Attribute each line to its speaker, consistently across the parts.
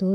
Speaker 1: 2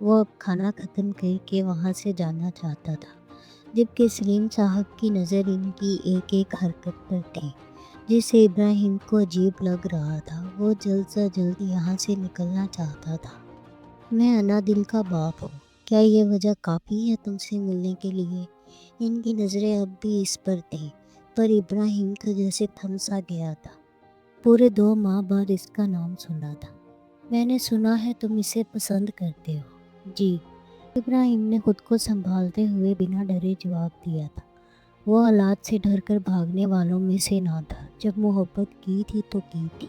Speaker 1: وہ اب کھانا ختم کر کے وہاں سے جانا چاہتا تھا، جبکہ سلیم صاحب کی نظر ان کی ایک ایک حرکت پر تھی، جس سے ابراہیم کو عجیب لگ رہا تھا۔ وہ جلد سے جلد یہاں سے نکلنا چاہتا تھا۔ میں انا دل کا باپ ہوں، کیا یہ وجہ کافی ہے تم سے ملنے کے لیے؟ ان کی نظریں اب بھی اس پر تھیں، پر ابراہیم تو جیسے تھم سا گیا تھا۔ پورے 2 ماہ بعد اس کا نام سنا تھا۔ میں نے سنا ہے تم اسے پسند کرتے ہو۔ جی، ابراہیم نے خود کو سنبھالتے ہوئے بنا ڈرے جواب دیا تھا۔ وہ حالات سے ڈر کر بھاگنے والوں میں سے نہ تھا۔ جب محبت کی تھی تو کی تھی،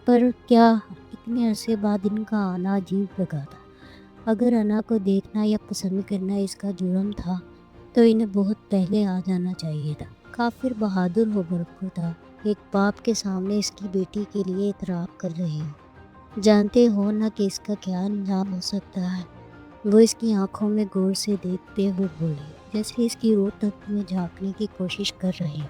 Speaker 1: پر کیا اتنے عرصے بعد ان کا آنا عجیب لگا تھا۔ اگر انا کو دیکھنا یا پسند کرنا اس کا جرم تھا تو انہیں بہت پہلے آ جانا چاہیے تھا۔ کافر بہادر ہو برقو تھا، ایک باپ کے سامنے اس کی بیٹی کے لیے اعتراف کر رہے ہو۔ جانتے ہو نہ کہ اس کا کیا انجام ہو سکتا ہے؟ وہ اس کی آنکھوں میں غور سے دیکھتے ہوئے بولے، جیسے اس کی روح تک میں جھانکنے کی کوشش کر رہے ہو۔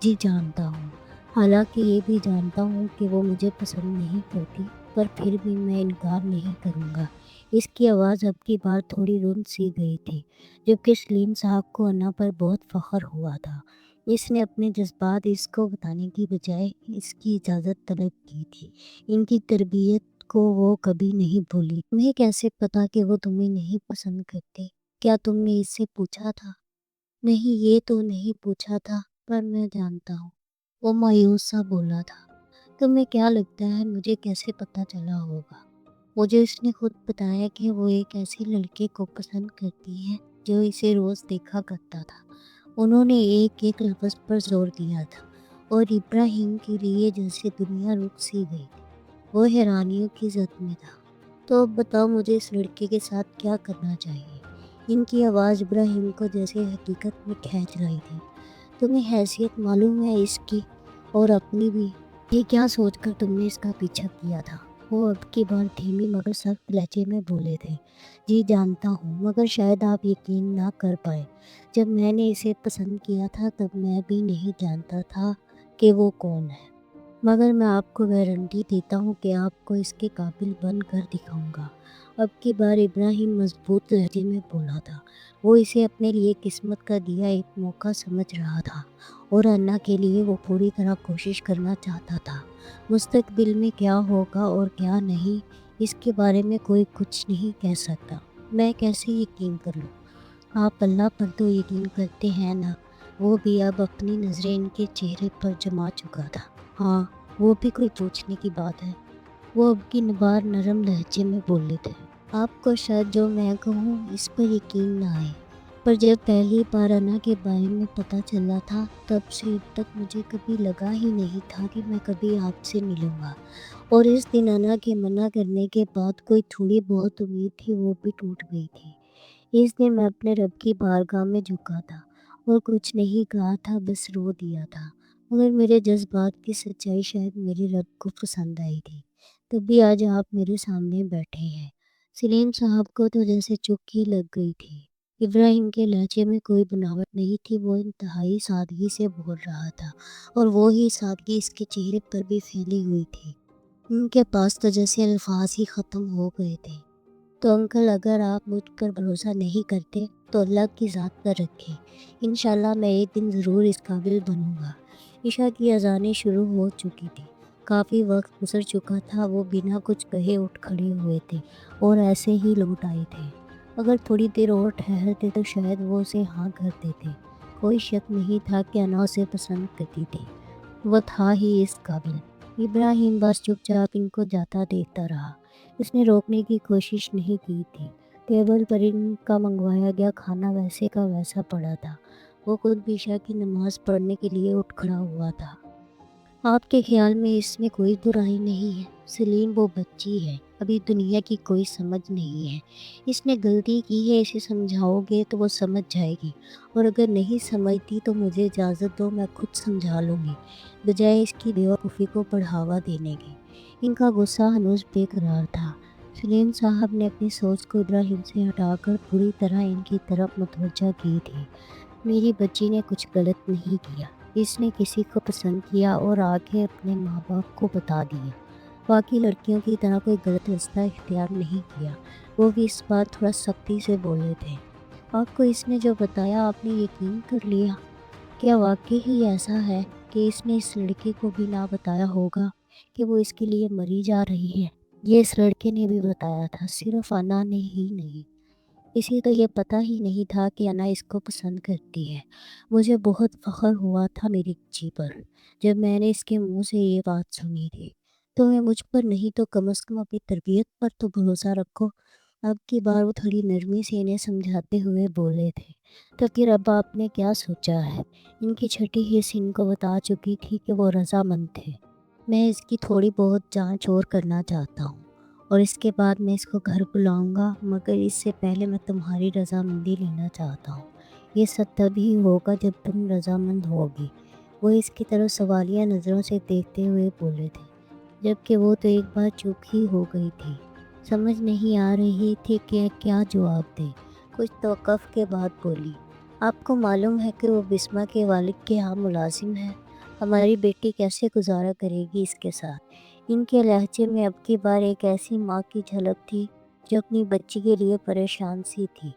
Speaker 1: جی جانتا ہوں، حالانکہ یہ بھی جانتا ہوں کہ وہ مجھے پسند نہیں کرتی، پر پھر بھی میں انکار نہیں کروں گا۔ اس کی آواز اب کی بار تھوڑی رن سی گئی تھی، جبکہ سلیم صاحب کو انا پر بہت فخر ہوا تھا۔ اس نے اپنے جذبات اس کو بتانے کی بجائے اس کی اجازت طلب کی تھی۔ ان کی تربیت کو وہ کبھی نہیں بھولی۔ تمہیں کیسے پتا کہ وہ تمہیں نہیں پسند کرتے؟ کیا تم نے اس سے پوچھا تھا؟ نہیں، یہ تو نہیں پوچھا تھا، پر میں جانتا ہوں، وہ مایوس سا بولا تھا۔ تمہیں کیا لگتا ہے مجھے کیسے پتا چلا ہوگا؟ مجھے اس نے خود بتایا کہ وہ ایک ایسے لڑکے کو پسند کرتی ہے جو اسے روز دیکھا کرتا تھا۔ انہوں نے ایک ایک لفظ پر زور دیا تھا، اور ابراہیم کے لیے جیسے دنیا رک سی گئی تھی۔ وہ حیرانیوں کی زد میں تھا۔ تو اب بتاؤ مجھے اس لڑکے کے ساتھ کیا کرنا چاہیے؟ ان کی آواز ابراہیم کو جیسے حقیقت میں کھینچ رہی تھی۔ تمہیں حیثیت معلوم ہے اس کی، اور اپنی بھی؟ یہ کیا سوچ کر تم نے اس کا پیچھا کیا تھا؟ وہ اب کی بار دھیمی مگر سخت لہجے میں بولے تھے۔ جی جانتا ہوں، مگر شاید آپ یقین نہ کر پائے۔ جب میں نے اسے پسند کیا تھا تب میں بھی نہیں جانتا تھا کہ وہ کون ہے، مگر میں آپ کو گارنٹی دیتا ہوں کہ آپ کو اس کے قابل بن کر دکھاؤں گا۔ اب کی بار ابراہیم مضبوط لہجے میں بولا تھا۔ وہ اسے اپنے لیے قسمت کا دیا ایک موقع سمجھ رہا تھا، اور انا کے لیے وہ پوری طرح کوشش کرنا چاہتا تھا۔ مستقبل میں کیا ہوگا اور کیا نہیں، اس کے بارے میں کوئی کچھ نہیں کہہ سکتا۔ میں کیسے یقین کر لوں؟ آپ اللہ پر تو یقین کرتے ہیں نا؟ وہ بھی اب اپنی نظریں ان کے چہرے پر جما چکا تھا۔ ہاں، وہ بھی کوئی پوچھنے کی بات ہے؟ وہ اب کی بار نرم لہجے میں بولے تھے۔ آپ کو شاید جو میں کہوں اس پر یقین نہ آئے، پر جب پہلی بار انا کے بارے میں پتہ چلا تھا تب سے اب تک مجھے کبھی لگا ہی نہیں تھا کہ میں کبھی آپ سے ملوں گا۔ اور اس دن انا کے منع کرنے کے بعد کوئی تھوڑی بہت امید تھی وہ بھی ٹوٹ گئی تھی۔ اس دن میں اپنے رب کی بارگاہ میں جھکا تھا، اور کچھ نہیں کہا تھا، بس رو دیا تھا، مگر میرے جذبات کی سچائی شاید میرے رب کو پسند آئی تھی، تبھی آج آپ میرے سامنے بیٹھے ہیں۔ سلیم صاحب کو تو جیسے چپ ہی لگ گئی تھی۔ ابراہیم کے لہجے میں کوئی بناوٹ نہیں تھی، وہ انتہائی سادگی سے بول رہا تھا، اور وہی سادگی اس کے چہرے پر بھی پھیلی ہوئی تھی۔ ان کے پاس تو جیسے الفاظ ہی ختم ہو گئے تھے۔ تو انکل، اگر آپ مجھ پر بھروسہ نہیں کرتے تو اللہ کی ذات پر رکھیں، انشاءاللہ میں ایک دن ضرور اس قابل بنوں گا۔ عشاء کی اذانیں شروع ہو چکی تھی، کافی وقت گزر چکا تھا۔ وہ بنا کچھ کہے اٹھ کھڑے ہوئے تھے اور ایسے ہی لوٹ آئے تھے۔ اگر تھوڑی دیر اور ٹھہرتے تو شاید وہ اسے ہاں کر دیتے۔ کوئی شک نہیں تھا کہ انا اسے پسند کرتی تھی، وہ تھا ہی اس قابل۔ ابراہیم بس چپ چاپ ان کو جاتا دیکھتا رہا۔ اس نے روکنے کی کوشش نہیں کی تھی۔ ٹیبل پر ان کا منگوایا گیا کھانا ویسے کا ویسا پڑا تھا۔ وہ خود بھی عشاء کی نماز پڑھنے کے لیے اٹھ کھڑا ہوا تھا۔ آپ کے خیال میں اس میں کوئی برائی نہیں ہے؟ سلیم، وہ بچی ہے، ابھی دنیا کی کوئی سمجھ نہیں ہے۔ اس نے غلطی کی ہے، اسے سمجھاؤ گے تو وہ سمجھ جائے گی، اور اگر نہیں سمجھتی تو مجھے اجازت دو، میں خود سمجھا لوں گی، بجائے اس کی بیوقوفی کو بڑھاوا دینے کے۔ ان کا غصہ ہنوز بے قرار تھا۔ سلیم صاحب نے اپنی سوچ کو ابراہیم سے ہٹا کر پوری طرح ان کی طرف متوجہ کی تھی۔ میری بچی نے کچھ غلط نہیں کیا، اس نے کسی کو پسند کیا اور آگے اپنے ماں باپ کو بتا دیا۔ باقی لڑکیوں کی طرح کوئی غلط رستہ اختیار نہیں کیا۔ وہ بھی اس بار تھوڑا سختی سے بولے تھے۔ آپ کو اس نے جو بتایا آپ نے یقین کر لیا؟ کیا واقعی ہی ایسا ہے کہ اس نے اس لڑکے کو بھی نہ بتایا ہوگا کہ وہ اس کے لیے مری جا رہی ہے؟ یہ اس لڑکے نے بھی بتایا تھا، صرف انا نے ہی نہیں۔ کسی کو یہ پتہ ہی نہیں تھا کہ انا اس کو پسند کرتی ہے۔ مجھے بہت فخر ہوا تھا میری جی پر جب میں نے اس کے منہ سے یہ بات سنی تھی۔ تمہیں مجھ پر نہیں تو کم از کم اپنی تربیت پر تو بھروسہ رکھو۔ اب کی بار وہ تھوڑی نرمی سے انہیں سمجھاتے ہوئے بولے تھے۔ تو پھر اب آپ نے کیا سوچا ہے؟ ان کی چھٹی حص ان کو بتا چکی تھی کہ وہ رضامند تھے۔ میں اس کی تھوڑی بہت جانچ اور کرنا چاہتا ہوں اور اس کے بعد میں اس کو گھر بلاؤں گا، مگر اس سے پہلے میں تمہاری رضامندی لینا چاہتا ہوں۔ یہ سب تبھی ہوگا جب تم رضامند ہوگی۔ وہ اس کی طرف سوالیہ نظروں سے دیکھتے ہوئے بولے تھے، جبکہ وہ تو ایک بار چپ ہی ہو گئی تھی۔ سمجھ نہیں آ رہی تھی کہ کیا جواب دے۔ کچھ توقف کے بعد بولی، آپ کو معلوم ہے کہ وہ بسمہ کے والد کے ہاں ملازم ہے۔ ہماری بیٹی کیسے گزارا کرے گی اس کے ساتھ؟ ان کے لہجے میں اب کی بار ایک ایسی ماں کی جھلک تھی جو اپنی بچی کے لیے پریشان سی تھی۔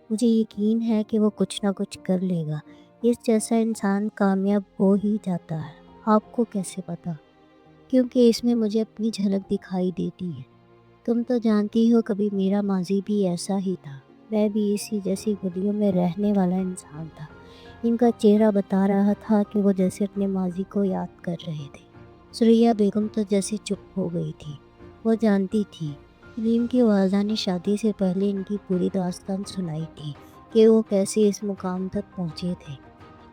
Speaker 1: مجھے یقین ہے کہ وہ کچھ نہ کچھ کر لے گا۔ اس جیسا انسان کامیاب ہو ہی جاتا ہے۔ آپ کو کیسے پتا؟ کیونکہ اس میں مجھے اپنی جھلک دکھائی دیتی ہے۔ تم تو جانتی ہو کبھی میرا ماضی بھی ایسا ہی تھا۔ میں بھی اسی جیسی گلیوں میں رہنے والا انسان تھا۔ ان کا چہرہ بتا رہا تھا کہ وہ جیسے اپنے ماضی کو یاد کر رہے تھے۔ سریا بیگم تو جیسے چپ ہو گئی تھی۔ وہ جانتی تھی، علیم کی والدہ نے شادی سے پہلے ان کی پوری داستان سنائی تھی کہ وہ کیسے اس مقام تک پہنچے تھے۔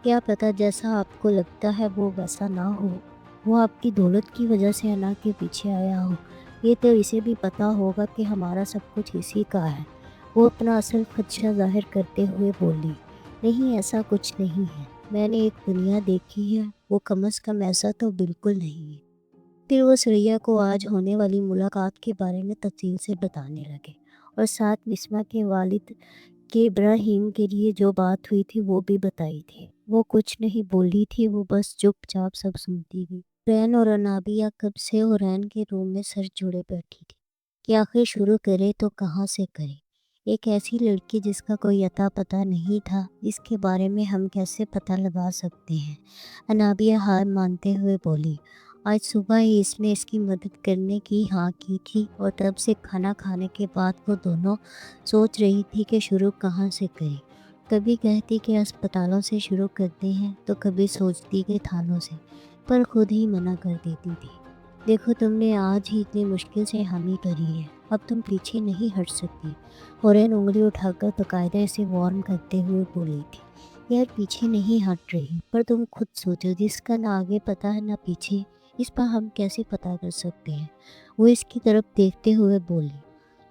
Speaker 1: کیا پتہ جیسا آپ کو لگتا ہے وہ ویسا نہ ہو۔ وہ آپ کی دولت کی وجہ سے انا کے پیچھے آیا ہو۔ یہ تو اسے بھی پتہ ہوگا کہ ہمارا سب کچھ اسی کا ہے۔ وہ اپنا اصل خدشہ ظاہر کرتے ہوئے بولی، نہیں ایسا کچھ نہیں ہے۔ میں نے ایک دنیا دیکھی ہے، وہ کم از کم ایسا تو بالکل نہیں ہے۔ پھر وہ سریا کو آج ہونے والی ملاقات کے بارے میں تفصیل سے بتانے لگے اور ساتھ بسمہ کے والد کے ابراہیم کے لیے جو بات ہوئی تھی وہ بھی بتائی تھی۔ وہ کچھ نہیں بولی تھی، وہ بس چپ چاپ سب سنتی گئی۔ رین اور انابیہ کب سے حورین کے روم میں سر جوڑے بیٹھی تھی کہ آخر شروع کرے تو کہاں سے کرے۔ ایک ایسی لڑکی جس کا کوئی اتا پتہ نہیں تھا، جس کے بارے میں ہم کیسے پتہ لگا سکتے ہیں؟ انابیہ ہار مانتے ہوئے بولی، آج صبح ہی اس نے اس کی مدد کرنے کی ہاں کی تھی اور تب سے کھانا کھانے کے بعد وہ دونوں سوچ رہی تھی کہ شروع کہاں سے کریں۔ کبھی کہتی کہ اسپتالوں سے شروع کرتے ہیں تو کبھی سوچتی کہ تھانوں سے، پر خود ہی منع کر دیتی تھی۔ دیکھو تم نے آج ہی اتنی مشکل سے حامی کری ہے، اب تم پیچھے نہیں ہٹ سکتی۔ حورین انگلی اٹھا کر باقاعدہ اسے وارن کرتے ہوئے بولی تھی، یار پیچھے نہیں ہٹ رہی، پر تم خود سوچو، جس کا نہ آگے پتہ ہے نہ پیچھے، اس پر ہم کیسے پتہ کر سکتے ہیں؟ وہ اس کی طرف دیکھتے ہوئے بولی،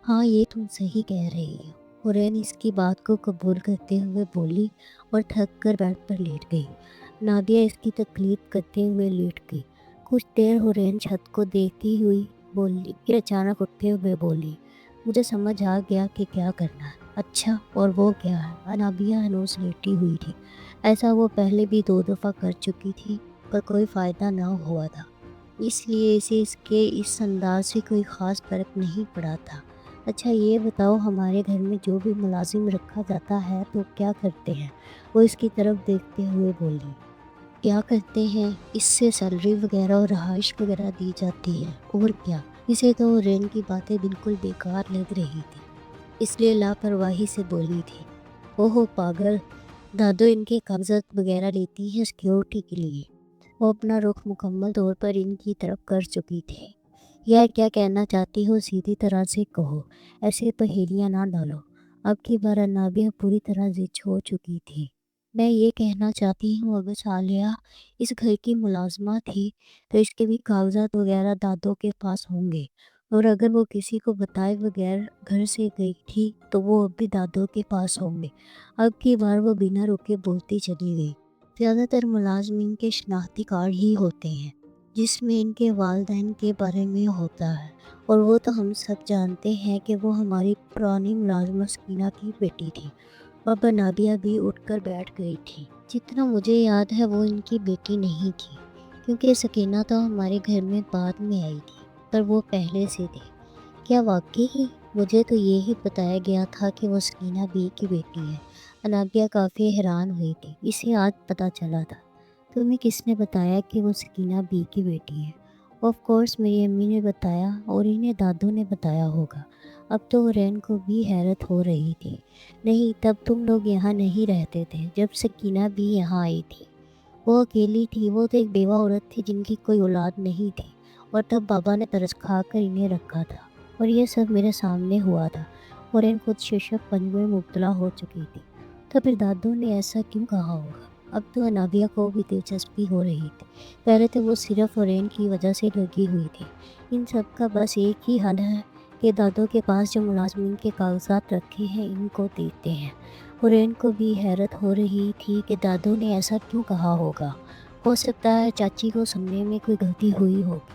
Speaker 1: ہاں یہ تم صحیح کہہ رہی ہو۔ حورین اس کی بات کو قبول کرتے ہوئے بولی اور تھک کر بیڈ پر لیٹ گئی۔ نادیہ اس کی تقلید کرتے ہوئے لیٹ گئی۔ کچھ دیر حورین چھت کو دیکھتی ہوئی بولی، پھر اچانک اٹھتے ہوئے بولی، مجھے سمجھ آ گیا کہ کیا کرنا ہے۔ اچھا، اور وہ کیا ہے؟ انابیہ ہنوز لیٹی ہوئی تھی۔ ایسا وہ پہلے بھی 2 دفعہ کر چکی تھی، پر کوئی فائدہ نہ ہوا تھا، اس لیے اسے اس کے اس انداز سے کوئی خاص فرق نہیں پڑا تھا۔ اچھا یہ بتاؤ، ہمارے گھر میں جو بھی ملازم رکھا جاتا ہے تو کیا کرتے ہیں؟ وہ اس کی طرف دیکھتے ہوئے بولی، کیا کرتے ہیں؟ اس سے سیلری وغیرہ اور رہائش وغیرہ دی جاتی ہے، اور کیا؟ اسے تو رین کی باتیں بالکل بیکار لگ رہی تھی، اس لیے لاپرواہی سے بولی تھی، اوہو پاگل، دادو ان کے کاغذات وغیرہ لیتی ہیں سیکیورٹی کے لیے۔ وہ اپنا رخ مکمل طور پر ان کی طرف کر چکی تھی۔ یار کیا کہنا چاہتی ہو سیدھی طرح سے کہو، ایسے پہیلیاں نہ ڈالو۔ اب کی بار انابیہ پوری طرح ضد ہو چکی تھی۔ میں یہ کہنا چاہتی ہوں، اگر صالحہ اس گھر کی ملازمہ تھی تو اس کے بھی کاغذات وغیرہ دادوں کے پاس ہوں گے، اور اگر وہ کسی کو بتائے بغیر گھر سے گئی تھی تو وہ اب بھی دادوں کے پاس ہوں گے۔ اب کی بار وہ بنا رکے بولتی چلی گئی، زیادہ تر ملازمین کے شناختی کارڈ ہی ہوتے ہیں جس میں ان کے والدین کے بارے میں ہوتا ہے، اور وہ تو ہم سب جانتے ہیں کہ وہ ہماری پرانی ملازمہ سکینہ کی بیٹی تھی۔ اب انابیہ بھی اٹھ کر بیٹھ گئی تھی۔ جتنا مجھے یاد ہے وہ ان کی بیٹی نہیں تھی، کیونکہ سکینہ تو ہمارے گھر میں بعد میں آئی تھی، پر وہ پہلے سے تھی۔ کیا واقعی ہی؟ مجھے تو یہی بتایا گیا تھا کہ وہ سکینہ بی کی بیٹی ہے۔ انابیہ کافی حیران ہوئی تھی، اسے آج پتہ چلا تھا۔ تمہیں کس نے بتایا کہ وہ سکینہ بی کی بیٹی ہے؟ آف کورس میری امی نے بتایا، اور انہیں دادو نے بتایا ہوگا۔ اب تو حرین کو بھی حیرت ہو رہی تھی۔ نہیں، تب تم لوگ یہاں نہیں رہتے تھے جب سکینہ بھی یہاں آئی تھی۔ وہ اکیلی تھی، وہ تو ایک بیوہ عورت تھی جن کی کوئی اولاد نہیں تھی، اور تب بابا نے ترس کھا کر انہیں رکھا تھا، اور یہ سب میرے سامنے ہوا تھا۔ حرین خود ششب پنج میں مبتلا ہو چکی تھی۔ تو پھر دادو نے ایسا کیوں کہا ہوگا؟ اب تو انابیہ کو بھی دلچسپی ہو رہی تھی۔ پہلے تو وہ صرف حرین کی وجہ سے لگی ہوئی تھی۔ ان سب کا بس ایک ہی حل ہے کہ دادو کے پاس جو ملازمین کے کاغذات رکھے ہیں ان کو دیتے ہیں۔ حرین کو بھی حیرت ہو رہی تھی کہ دادو نے ایسا کیوں کہا ہوگا۔ ہو سکتا ہے چاچی کو سننے میں کوئی غلطی ہوئی ہوگی،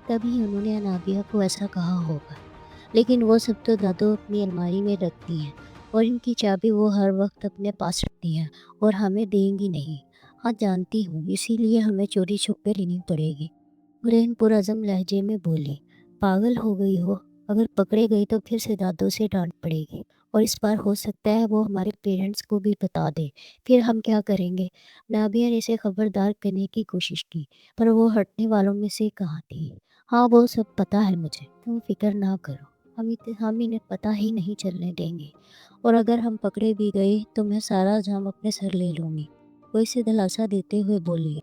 Speaker 1: تبھی انہوں نے انابیہ کو ایسا کہا ہوگا۔ لیکن وہ سب تو دادو اپنی الماری میں رکھتی ہیں، اور ان کی چابی وہ ہر وقت اپنے پاس رکھتی ہیں، اور ہمیں دیں گی نہیں۔ ہاں جانتی ہوں، اسی لیے ہمیں چوری چھپے لینی پڑے گی۔ حرین پرعزم لہجے میں بولی۔ پاگل ہو گئی ہو؟ اگر پکڑے گئی تو پھر سے دادو سے ڈانٹ پڑے گی، اور اس بار ہو سکتا ہے وہ ہمارے پیرنٹس کو بھی بتا دے، پھر ہم کیا کریں گے؟ نابیہ نے اسے خبردار کرنے کی کوشش کی، پر وہ ہٹنے والوں میں سے کہاں تھی۔ ہاں وہ سب پتہ ہے مجھے، تم فکر نہ کرو، ہم انہیں پتہ ہی نہیں چلنے دیں گے، اور اگر ہم پکڑے بھی گئے تو میں سارا الزام اپنے سر لے لوں گی، وہ اسے دلاسا دیتے ہوئے بولی۔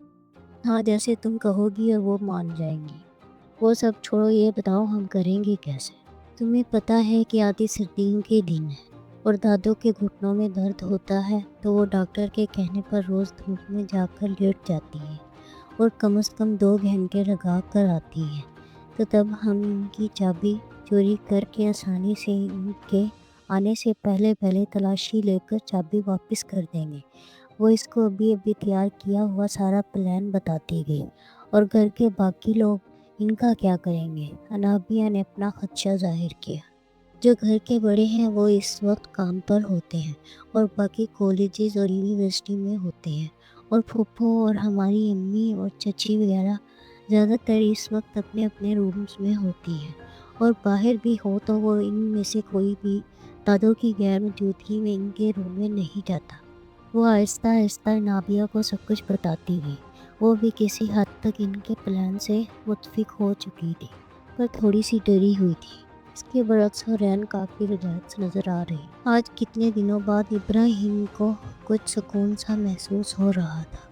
Speaker 1: ہاں جیسے تم کہو گی اور وہ مان جائیں گی۔ وہ سب چھوڑو، یہ بتاؤ ہم کریں گے کیسے؟ تمہیں پتہ ہے کہ آتی سردیوں کے دن ہے، اور دادو کے گھٹنوں میں درد ہوتا ہے، تو وہ ڈاکٹر کے کہنے پر روز دھوپ میں جا کر لیٹ جاتی ہے، اور کم از کم 2 گھنٹے لگا کر آتی ہے۔ تو تب ہم ان کی چابی چوری کر کے آسانی سے ان کے آنے سے پہلے تلاشی لے کر چابی واپس کر دیں گے۔ وہ اس کو ابھی تیار کیا ہوا سارا پلان بتاتی گئی۔ اور گھر کے باقی لوگ ان کا کیا کریں گے؟ انابیہ نے اپنا خدشہ ظاہر کیا۔ جو گھر کے بڑے ہیں وہ اس وقت کام پر ہوتے ہیں، اور باقی کالجز اور یونیورسٹی میں ہوتے ہیں، اور پھوپھو اور ہماری امی اور چچی وغیرہ زیادہ تر اس وقت اپنے اپنے رومز میں ہوتی ہیں، اور باہر بھی ہو تو وہ ان میں سے کوئی بھی دادو کی غیر موجودگی میں ان کے روم میں نہیں جاتا۔ وہ آہستہ آہستہ انابیہ کو سب کچھ بتاتی گئی۔ وہ بھی کسی حد تک ان کے پلان سے متفق ہو چکی تھی، پر تھوڑی سی ڈری ہوئی تھی۔ اس کے برعکس حرین کافی ریلیکس نظر آ رہی۔ آج کتنے دنوں بعد ابراہیم کو کچھ سکون سا محسوس ہو رہا تھا۔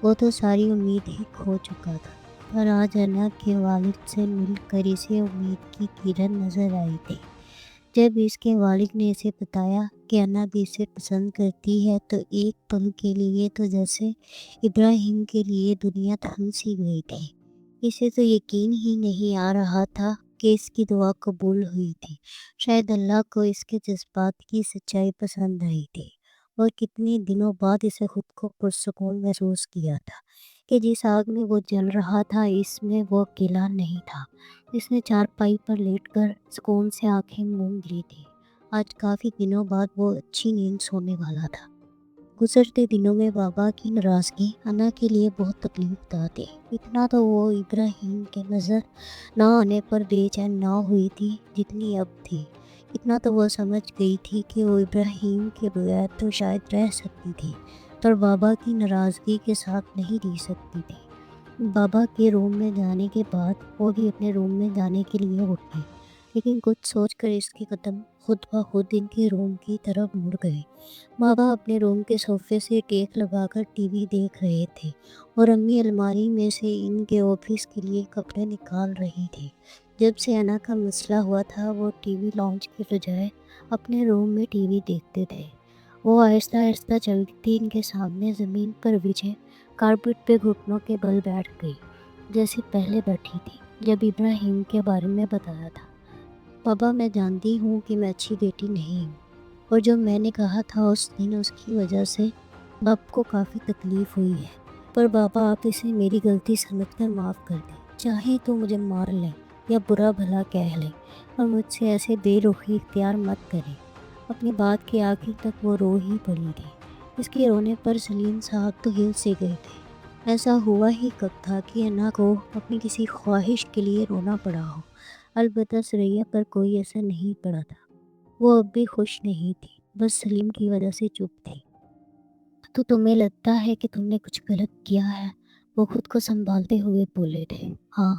Speaker 1: وہ تو ساری امید ہی کھو چکا تھا، پر آج انا کے والد سے مل کر اسے امید کی کرن نظر آئی تھی۔ جب اس کے والد نے اسے بتایا کہ انا بھی اسے پسند کرتی ہے، تو ایک پل کے لیے تو جیسے ابراہیم کے لیے دنیا تھم سی گئی تھی۔ اسے تو یقین ہی نہیں آ رہا تھا کہ اس کی دعا قبول ہوئی تھی۔ شاید اللہ کو اس کے جذبات کی سچائی پسند آئی تھی، اور کتنے دنوں بعد اسے خود کو پرسکون محسوس کیا تھا کہ جس آگ میں وہ جل رہا تھا اس میں وہ اکیلا نہیں تھا۔ اس نے چارپائی پر لیٹ کر سکون سے آنکھیں موند لی تھی۔ آج کافی دنوں بعد وہ اچھی نیند سونے والا تھا۔ گزرتے دنوں میں بابا کی ناراضگی انا کے لیے بہت تکلیف دہ تھی۔ اتنا تو وہ ابراہیم کے نظر نہ آنے پر بے چین نہ ہوئی تھی جتنی اب تھی۔ اتنا تو وہ سمجھ گئی تھی کہ وہ ابراہیم کے بغیر تو شاید رہ سکتی تھی، پر بابا کی ناراضگی کے ساتھ نہیں رہ سکتی تھی۔ بابا کے روم میں جانے کے بعد وہ بھی اپنے روم میں جانے کے لیے اٹھی، لیکن کچھ سوچ کر اس کے قدم خود بخود ان کے روم کی طرف مڑ گئے۔ بابا اپنے روم کے صوفے سے ٹیک لگا کر ٹی وی دیکھ رہے تھے، اور امی الماری میں سے ان کے آفس کے لیے کپڑے نکال رہی تھی۔ جب سے انا کا مسئلہ ہوا تھا وہ ٹی وی لاؤنج کی بجائے اپنے روم میں ٹی وی دیکھتے تھے۔ وہ آہستہ آہستہ چلتی ان کے سامنے زمین پر بچھے کارپیٹ پہ گھٹنوں کے بل بیٹھ گئی، جیسے پہلے بیٹھی تھی جب ابراہیم کے بارے میں بتایا تھا۔ بابا میں جانتی ہوں کہ میں اچھی بیٹی نہیں ہوں، اور جو میں نے کہا تھا اس دن اس کی وجہ سے آپ کو کافی تکلیف ہوئی ہے، پر بابا آپ اسے میری غلطی سمجھ کر معاف کر دیں۔ چاہیں تو مجھے مار لیں یا برا بھلا کہہ لیں، اور مجھ سے ایسے بے رخی اختیار مت کریں۔ اپنی بات کے آخر تک وہ رو ہی پڑی تھی۔ اس کے رونے پر سلیم صاحب تو ہل سے گئے تھے۔ ایسا ہوا ہی کب تھا کہ انا کو اپنی کسی خواہش کے لیے رونا پڑا ہو۔ البتہ سریا پر کوئی اثر نہیں پڑا تھا۔ وہ اب بھی خوش نہیں تھی، بس سلیم کی وجہ سے چپ تھی۔ تو تمہیں لگتا ہے کہ تم نے کچھ غلط کیا ہے؟ وہ خود کو سنبھالتے ہوئے بولے تھے۔ ہاں،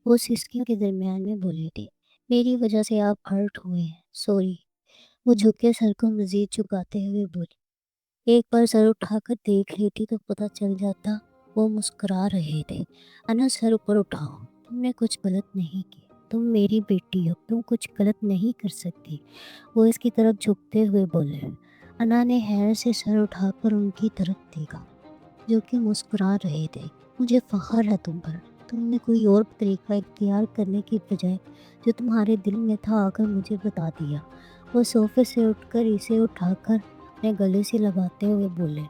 Speaker 1: وہ سسکیوں کے درمیان میں بولے تھے۔ میری وجہ سے آپ ہرٹ ہوئے ہیں، سوری۔ وہ جھکے سر کو مزید جھکاتے ہوئے بولی۔ ایک بار سر اٹھا کر دیکھ لیتی تو پتہ چل جاتا۔ وہ مسکرا رہے تھے۔ انا، سر اوپر اٹھاؤ، تم نے کچھ غلط نہیں کیا، تم میری بیٹی ہو، تم کچھ غلط نہیں کر سکتی۔ وہ اس کی طرف جھکتے ہوئے بولے۔ انا نے حیرت سے سر اٹھا کر ان کی طرف دیکھا جو کہ مسکرا رہے تھے۔ مجھے فخر ہے تم پر، تم نے کوئی اور طریقہ اختیار کرنے کی بجائے جو تمہارے دل میں تھا آ کر مجھے بتا دیا۔ وہ صوفے سے اٹھ کر اسے اٹھا کر اپنے گلے سے لگاتے ہوئے بولے۔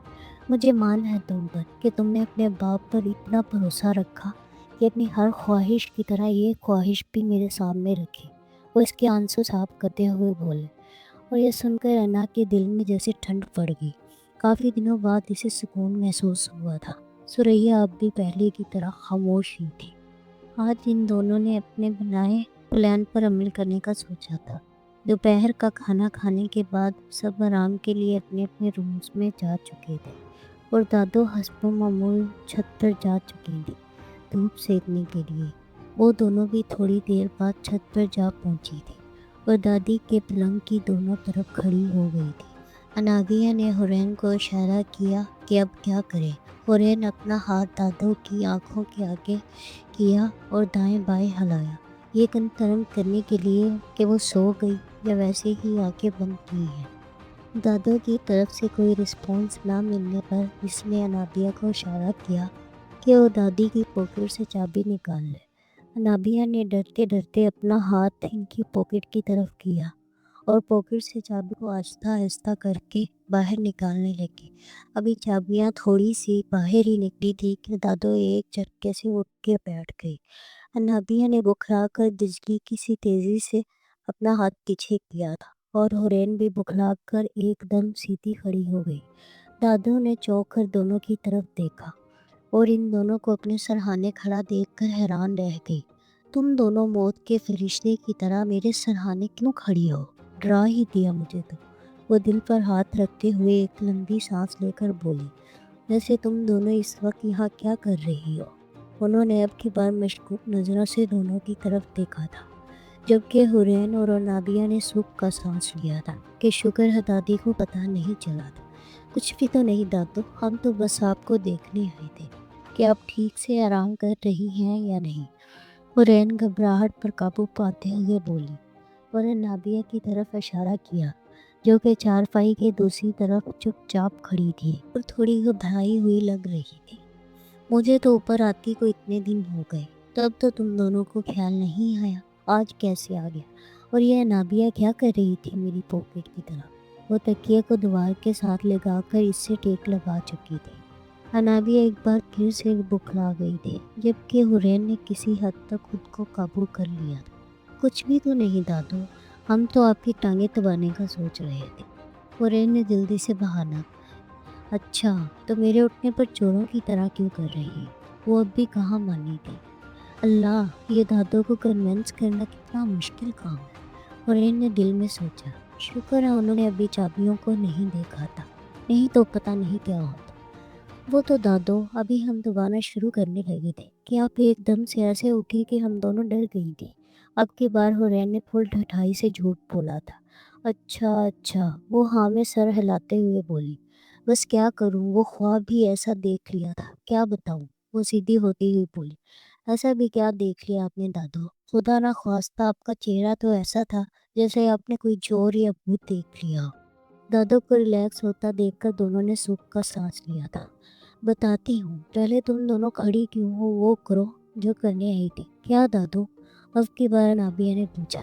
Speaker 1: مجھے مان ہے تم پر کہ تم نے اپنے باپ پر اتنا بھروسہ رکھا کہ اپنی ہر خواہش کی طرح یہ خواہش بھی میرے سامنے رکھی۔ وہ اس کے آنسو صاف کرتے ہوئے بولے، اور یہ سن کر انا کے دل میں جیسے ٹھنڈ پڑ گئی۔ کافی دنوں بعد اسے سکون محسوس ہوا تھا۔ سریا اب بھی پہلے کی طرح خاموش ہی تھی۔ آج ان دونوں نے اپنے بنائے پلان پر عمل کرنے کا سوچا تھا۔ دوپہر کا کھانا کھانے کے بعد سب آرام کے لیے اپنے اپنے رومز میں جا چکے تھے اور دادو حسب معمول چھت پر جا چکی تھی دھوپ سیکنے کے لیے۔ وہ دونوں بھی تھوڑی دیر بعد چھت پر جا پہنچی تھی اور دادی کے پلنگ کی دونوں طرف کھڑی ہو گئی تھی۔ انابیہ نے حورین کو اشارہ کیا کہ اب کیا کرے۔ حورین اپنا ہاتھ دادو کی آنکھوں کے آگے کیا اور دائیں بائیں ہلایا، یہ کنفرم کرنے کے لیے کہ وہ سو گئی یا ویسے ہی آنکھیں بند کی ہیں۔ دادو کی طرف سے کوئی رسپانس نہ ملنے پر اس نے انابیہ کو اشارہ کیا کہ وہ دادی کی پاکٹ سے چابی نکال لے۔ انابیہ نے ڈرتے ڈرتے اپنا ہاتھ ان کی پاکٹ کی طرف کیا اور پاکٹ سے چابی کو آہستہ آہستہ کر کے باہر نکالنے لگی۔ ابھی چابیاں تھوڑی سی باہر ہی نکلی تھی کہ دادو ایک جھٹکے سے اٹھ کے بیٹھ گئی۔ انابیہ نے بکھلا کر بجلی کی سی تیزی سے اپنا ہاتھ پیچھے کیا تھا اور حورین بھی بکھلا کر ایک دم سیدھی کھڑی ہو گئی۔ دادو نے چونک کر دونوں کی طرف دیکھا اور ان دونوں کو اپنے سرہانے کھڑا دیکھ کر حیران رہ گئی۔ تم دونوں موت کے فرشتے کی طرح میرے سرہانے کیوں کھڑی ہو؟ ڈرا ہی دیا مجھے تو۔ وہ دل پر ہاتھ رکھتے ہوئے ایک لمبی سانس لے کر بولی۔ ویسے تم دونوں اس وقت یہاں کیا کر رہی ہو؟ انہوں نے اب کی بار مشکوک نظروں سے دونوں کی طرف دیکھا تھا، جبکہ حورین اور انابیہ نے سکھ کا سانس لیا تھا کہ شکر ہے دادی کو پتہ نہیں چلا تھا۔ کچھ بھی تو نہیں دادو، ہم تو بس آپ کو دیکھنے آئے تھے کہ آپ ٹھیک سے آرام کر رہی ہیں یا نہیں۔ حورین گھبراہٹ پر قابو پاتے ہوئے بولی اور انابیہ کی طرف اشارہ کیا جو کہ چارپائی کے دوسری طرف چپ چاپ کھڑی تھی اور تھوڑی گھبرائی ہوئی لگ رہی تھی۔ مجھے تو اوپر آتی کو اتنے دن ہو گئے، تب تو تم دونوں کو خیال نہیں آیا، آج کیسے آ گیا؟ اور یہ انابیہ کیا کر رہی تھی میری پاکٹ کی طرف؟ وہ تکیے کو دیوار کے ساتھ لگا کر اس سے ٹیک لگا چکی تھی۔ انابیہ ایک بار پھر سے بکھلا گئی تھی، جبکہ حورین نے کسی حد تک خود کو قابو کر لیا تھا۔ کچھ بھی تو نہیں دادو، ہم تو آپ کی ٹانگیں دبانے کا سوچ رہے تھے۔ حورین نے جلدی سے بہانا۔ اچھا، تو میرے اٹھنے پر چوروں کی طرح کیوں کر رہی؟ وہ اب بھی کہاں مانی تھی۔ اللہ، یہ دادو کو کنونس کرنا کتنا مشکل کام ہے، حورین نے دل میں سوچا۔ شکر ہے انہوں نے ابھی چابیوں کو نہیں دیکھا تھا، نہیں تو پتہ نہیں کیا ہوتا۔ وہ تو دادو، ابھی ہم دبانا شروع کرنے لگے تھے کہ آپ ایک دم سے ایسے اٹھی کہ ہم دونوں ڈر گئی تھی۔ اب کی بار حورین نے فل ڈھٹائی سے جھوٹ بولا تھا۔ اچھا، وہ ہاں میں سر ہلاتے ہوئے بولی۔ بس کیا کروں، وہ خواب بھی ایسا دیکھ لیا تھا، کیا بتاؤں؟ وہ سیدھی ہوتی ہوئی بولی۔ ایسا بھی کیا دیکھ لیا آپ نے دادو؟ خدا نہ خواستہ آپ کا چہرہ تو ایسا تھا جیسے آپ نے کوئی چور یا بھوت دیکھ لیا ہو۔ دادو کو ریلیکس ہوتا دیکھ کر دونوں نے سکھ کا سانس لیا تھا۔ بتاتی ہوں، پہلے تم دونوں کھڑی کیوں ہو وہ کرو جو کرنے آئی تھی۔ کیا دادو؟ اب کی بار انابیہ نے پوچھا۔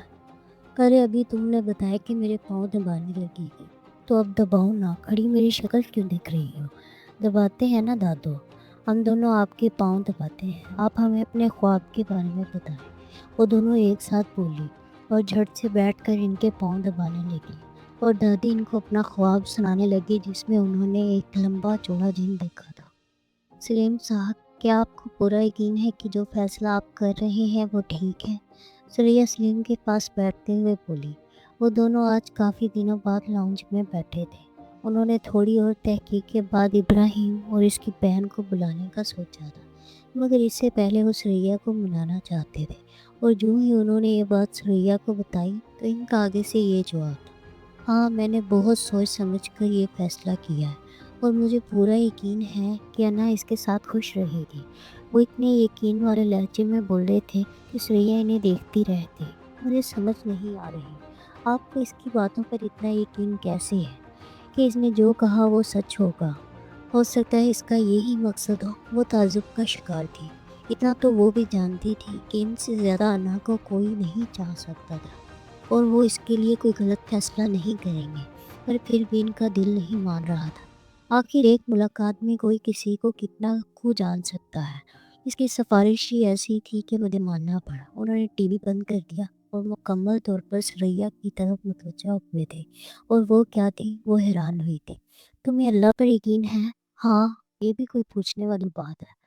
Speaker 1: ارے ابھی تم نے بتایا کہ میرے پاؤں دبانے لگی تھی، تو اب دباؤ نہ، کھڑی میری شکل کیوں دکھ رہی ہو؟ دباتے ہیں نا دادو، ہم دونوں آپ کے پاؤں دباتے ہیں، آپ ہمیں اپنے خواب کے بارے میں بتائیں۔ وہ دونوں ایک ساتھ بولی اور جھٹ سے بیٹھ کر ان کے پاؤں دبانے لگی اور دادی ان کو اپنا خواب سنانے لگی جس میں انہوں نے ایک لمبا چوڑا جن دیکھا تھا۔ سلیم صاحب، کیا آپ کو پورا یقین ہے کہ جو فیصلہ آپ کر رہے ہیں وہ ٹھیک ہے؟ سریا سلیم کے پاس بیٹھتے ہوئے بولی۔ وہ دونوں آج کافی دنوں بعد لاؤنج میں بیٹھے تھے۔ انہوں نے تھوڑی اور تحقیق کے بعد ابراہیم اور اس کی بہن کو بلانے کا سوچا تھا، مگر اس سے پہلے وہ سریا کو منانا چاہتے تھے، اور جو ہی انہوں نے یہ بات سریا کو بتائی تو ان کا آگے سے یہ جواب تھا: ہاں، میں نے بہت سوچ سمجھ کر یہ فیصلہ کیا ہے، اور مجھے پورا یقین ہے کہ انا اس کے ساتھ خوش رہے گی۔ وہ اتنے یقین والے لہجے میں بول رہے تھے کہ سریا انہیں دیکھتی رہتی۔ مجھے سمجھ نہیں آ رہی آپ کو اس کی باتوں پر اتنا یقین کیسے ہے کہ اس نے جو کہا وہ سچ ہوگا۔ ہو سکتا ہے اس کا یہی مقصد ہو۔ وہ تعجب کا شکار تھی۔ اتنا تو وہ بھی جانتی تھی کہ ان سے زیادہ انا کو کوئی نہیں چاہ سکتا تھا، اور وہ اس کے لیے کوئی غلط فیصلہ نہیں کریں گے، پر پھر بھی ان کا دل نہیں مان رہا تھا۔ آخر ایک ملاقات میں کوئی کسی کو کتنا کو جان سکتا ہے۔ اس کی سفارش ہی ایسی تھی کہ مجھے ماننا پڑا۔ انہوں نے ٹی وی بند کر دیا اور مکمل طور پر سریا کی طرف متوجہ ہوئے تھے، اور وہ کیا تھی، وہ حیران ہوئی تھی۔ تمہیں اللہ پر یقین ہے؟ ہاں، یہ بھی کوئی پوچھنے والی بات ہے؟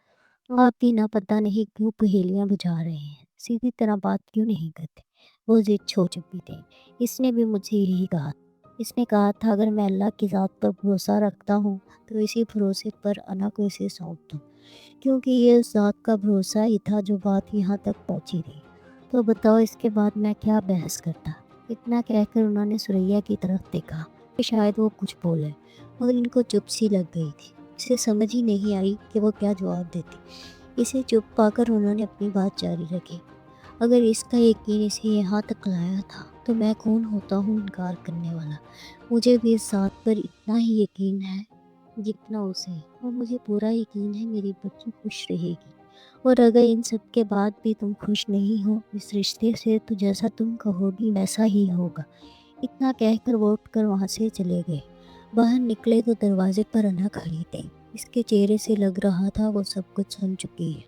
Speaker 1: آپ بھی نہ پتہ نہیں کیوں پہیلیاں بجھا رہے ہیں، سیدھی طرح بات کیوں نہیں کرتے؟ وہ ضد چھوڑ چکی تھی۔ اس نے بھی مجھ سے یہی کہا۔ اس نے کہا تھا اگر میں اللہ کی ذات پر بھروسہ رکھتا ہوں تو اسی بھروسے پر انا کو اسے سونپ دوں، کیونکہ یہ اس ذات کا بھروسہ ہی تھا جو بات یہاں تک پہنچی تھی۔ تو بتاؤ اس کے بعد میں کیا بحث کرتا؟ اتنا کہہ کر انہوں نے سریا کی طرف دیکھا کہ شاید وہ کچھ بولے، مگر ان کو چپ سی لگ گئی تھی۔ اسے سمجھ ہی نہیں آئی کہ وہ کیا جواب دیتی۔ اسے چپ پا کر انہوں نے اپنی بات جاری رکھی۔ اگر اس کا یقین اسے یہاں تک لایا تھا تو میں کون ہوتا ہوں انکار کرنے والا؟ مجھے بھی اس ذات پر اتنا ہی یقین ہے جتنا اسے، اور مجھے پورا یقین ہے میری بچی خوش رہے گی۔ اور اگر ان سب کے بعد بھی تم خوش نہیں ہو اس رشتے سے تو جیسا تم کہو گی ویسا ہی ہوگا۔ اتنا کہہ کر وہ اٹھ کر وہاں سے چلے گئے۔ باہر نکلے تو دروازے پر انا کھڑی تھی۔ اس کے چہرے سے لگ رہا تھا وہ سب کچھ سن چکی ہے۔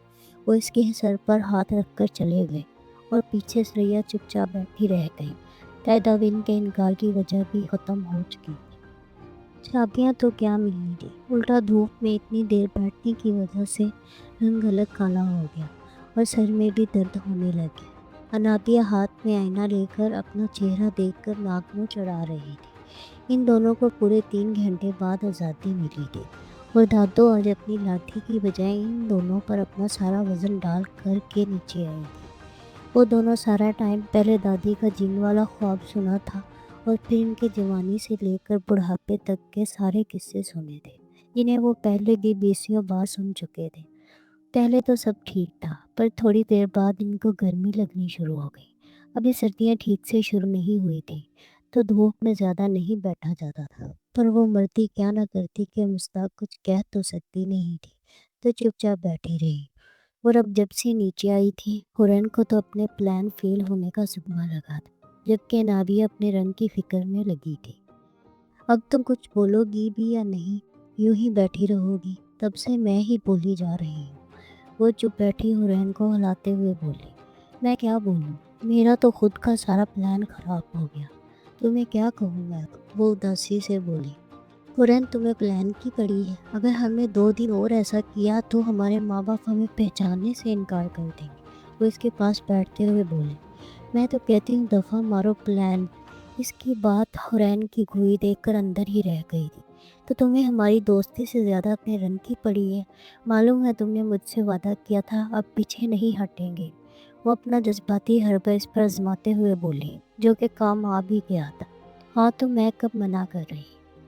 Speaker 1: وہ اس کے سر پر ہاتھ رکھ کر چلے گئے، اور پیچھے سریا چپ چاپ بیٹھی رہ گئی۔ تیدابین کے انکار کی وجہ بھی ختم ہو چکی تھی۔ چابیاں تو کیا ملنی تھی، الٹا دھوپ میں اتنی دیر بیٹھنے کی وجہ سے رنگ الگ کالا ہو گیا، اور سر میں بھی درد ہونے لگ گیا۔ انابیہ ہاتھ میں آئینہ لے کر اپنا چہرہ دیکھ کر ناک منہ چڑھا رہی تھی۔ ان دونوں کو پورے 3 گھنٹے بعد آزادی ملی تھی، اور دادو آج اپنی لاٹھی کی بجائے ان دونوں پر اپنا سارا وزن ڈال کر کے نیچے آئے تھے۔ وہ دونوں سارا ٹائم پہلے دادی کا جن والا خواب سنا تھا، اور پھر ان کے جوانی سے لے کر بڑھاپے تک کے سارے قصے سنے تھے جنہیں وہ پہلے بھی بیسیوں بار سن چکے تھے۔ پہلے تو سب ٹھیک تھا، پر تھوڑی دیر بعد ان کو گرمی لگنی شروع ہو گئی۔ ابھی سردیاں ٹھیک سے شروع نہیں ہوئی تھیں تو دھوپ میں زیادہ نہیں بیٹھا جاتا تھا، پر وہ مرتی کیا نہ کرتی کہ مستاق کچھ کہہ تو سکتی نہیں تھی، تو چپ چاپ بیٹھی رہی۔ اور اب جب سے نیچے آئی تھی حورین کو تو اپنے پلان فیل ہونے کا صدمہ لگا تھا، جبکہ نابیہ اپنے رنگ کی فکر میں لگی تھی۔ اب تم کچھ بولو گی بھی یا نہیں؟ یوں ہی بیٹھی رہو گی؟ تب سے میں ہی بولی جا رہی ہوں۔ وہ چپ بیٹھی حورین کو ہلاتے ہوئے بولی۔ میں کیا بولوں؟ میرا تو خود کا سارا پلان خراب ہو گیا۔ تمہیں کیا کہوں میں؟ وہ اداسی سے بولی۔ حورین تمہیں پلان کی پڑی ہے؟ اگر ہم نے 2 دن اور ایسا کیا تو ہمارے ماں باپ ہمیں پہچاننے سے انکار کر دیں گے۔ وہ اس کے پاس بیٹھتے ہوئے بولے۔ میں تو کہتی ہوں دفعہ مارو پلان۔ اس کی بات حورین کی گھوئی دیکھ کر اندر ہی رہ گئی تھی۔ تو تمہیں ہماری دوستی سے زیادہ اپنے رنگ کی پڑی ہے؟ معلوم ہے تم نے مجھ سے وعدہ کیا تھا اب پیچھے نہیں ہٹیں گے۔ وہ اپنا جذباتی حربہ اس پر آزماتے ہوئے بولی، جو کہ کام آ بھی گیا تھا۔ ہاں تو میں کب منع کر رہی؟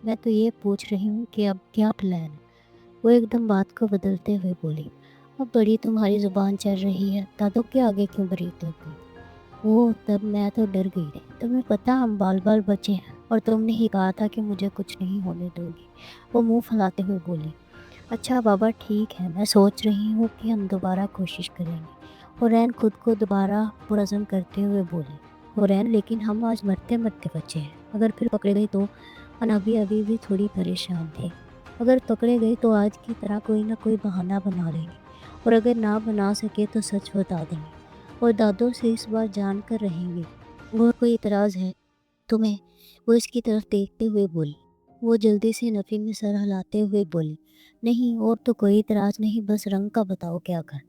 Speaker 1: میں تو یہ پوچھ رہی ہوں کہ اب کیا پلان ہے؟ وہ ایک دم بات کو بدلتے ہوئے بولی۔ اب بڑی تمہاری زبان چل رہی ہے، دادو کے آگے کیوں بریک لگ گئی؟ وہ تب میں تو ڈر گئی تھی۔ تمہیں پتہ ہم بال بال بچے ہیں، اور تم نے ہی کہا تھا کہ مجھے کچھ نہیں ہونے دو گی۔ وہ منہ پھیلاتے ہوئے بولی۔ اچھا بابا ٹھیک ہے، میں سوچ رہی ہوں کہ ہم دوبارہ کوشش کریں گے۔ حورین خود کو دوبارہ پرعزم کرتے ہوئے بولی۔ حورین لیکن ہم آج مرتے مرتے بچے ہیں، اگر پھر پکڑے گئے تو؟ انابی ابھی بھی تھوڑی پریشان تھے۔ اگر پکڑے گئے تو آج کی طرح کوئی نہ کوئی بہانہ بنا لیں گے، اور اگر نہ بنا سکے تو سچ بتا دیں گے، اور دادو سے اس بار جان کر رہیں گے۔ اور کوئی اعتراض ہے تمہیں؟ وہ اس کی طرف دیکھتے ہوئے بولی۔ وہ جلدی سے نفی میں سر ہلاتے ہوئے بولی۔ نہیں، اور تو کوئی اعتراض نہیں، بس رنگ کا بتاؤ کیا کرنا؟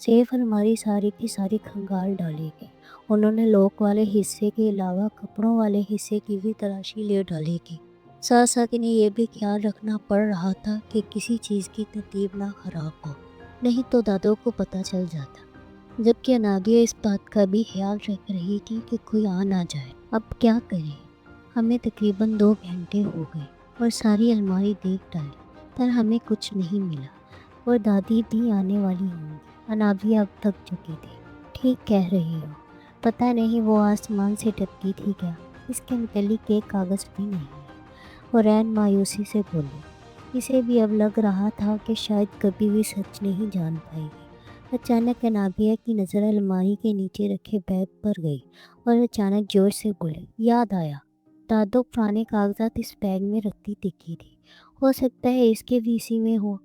Speaker 1: سیف الماری ساری کی ساری کھنگال ڈالی گئی۔ انہوں نے لوک والے حصے کے علاوہ کپڑوں والے حصے کی بھی تلاشی لے ڈالی گئی۔ ساتھ ساتھ انہیں یہ بھی خیال رکھنا پڑ رہا تھا کہ کسی چیز کی ترتیب نہ خراب ہو، نہیں تو دادو کو پتہ چل جاتا، جبکہ انابیہ اس بات کا بھی خیال رکھ رہی تھی کہ کوئی آ نہ جائے۔ اب کیا کریں؟ ہمیں تقریباً 2 گھنٹے ہو گئے اور ساری الماری دیکھ ڈالی، پر ہمیں کچھ نہیں ملا، اور دادی بھی آنے والی ہوں گی۔ انابیہ اب تھک چکی تھی۔ ٹھیک کہہ رہی ہو، پتہ نہیں وہ آسمان سے ٹپکی تھی کیا، اس کے متعلق ایک کاغذ بھی نہیں ہے۔ اور عین مایوسی سے بولی۔ اسے بھی اب لگ رہا تھا کہ شاید کبھی بھی سچ نہیں جان پائے گی۔ اچانک انابیہ کی نظر الماری کے نیچے رکھے بیگ پر گئی اور اچانک جوش سے بولی، یاد آیا، دادو پرانے کاغذات اس بیگ میں رکھتی دکھی تھی، ہو سکتا ہے اس کے بھی اسی میں ہو۔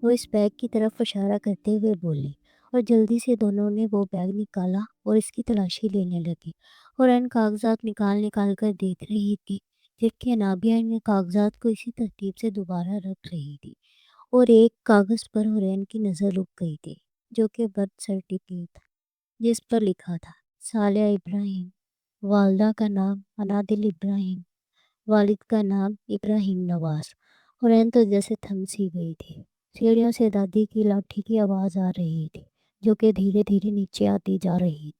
Speaker 1: وہ اس بیگ کی طرف اشارہ کرتے ہوئے بولی، اور جلدی سے دونوں نے وہ بیگ نکالا اور اس کی تلاشی لینے لگی، اور ان کاغذات نکال کر دیکھ رہی تھی، جبکہ انابیہ ان کاغذات کو اسی ترتیب سے دوبارہ رکھ رہی تھی۔ اور ایک کاغذ پر حرین کی نظر رک گئی تھی، جو کہ برتھ سرٹیفکیٹ تھا، جس پر لکھا تھا صالح ابراہیم، والدہ کا نام انادل ابراہیم، والد کا نام ابراہیم نواز۔ حرین تو جیسے تھم سی گئی تھی۔ سیڑھیوں سے دادی کی لاٹھی کی آواز آ رہی تھی، جو کہ دھیرے دھیرے نیچے آتی جا رہی تھی۔